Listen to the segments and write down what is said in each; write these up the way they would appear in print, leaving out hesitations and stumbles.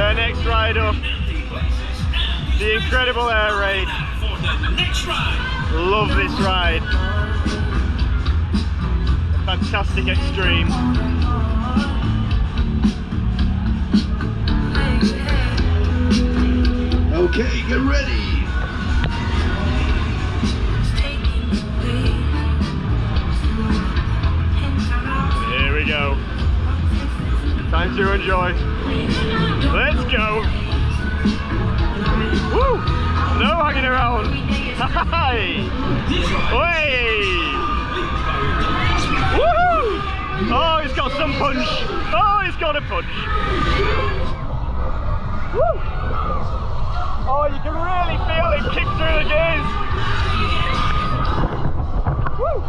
Their next ride up, the incredible Air Raid. Love this ride. A fantastic extreme. Okay, get ready. Here we go. Time to enjoy. Let's go. Woo! No hanging around. Hi! Way! Woohoo! Oh, he's got some punch. Oh, he's got a punch. Woo! Oh, you can really feel it kick through the gears. Woo!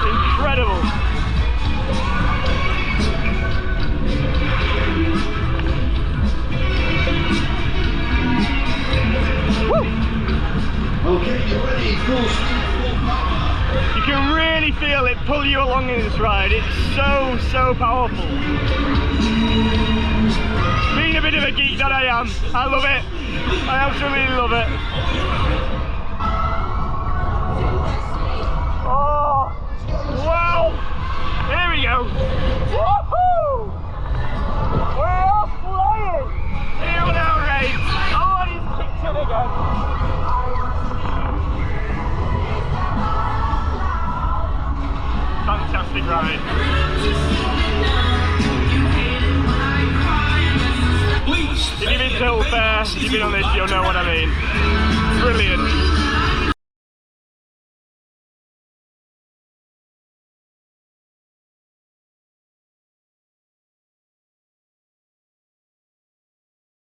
Incredible. Woo. Okay, you ready? Full speed, full power. You can really feel it pull you along in this ride. It's so powerful. Being a bit of a geek that I am, I love it. I absolutely love it. Oh, wow! Here we go. Woohoo! We're flying! Here on Air Raid. Oh, and he's kicked it again. Fantastic ride. If you've been to Fair, if you've been on this, you'll know what I mean.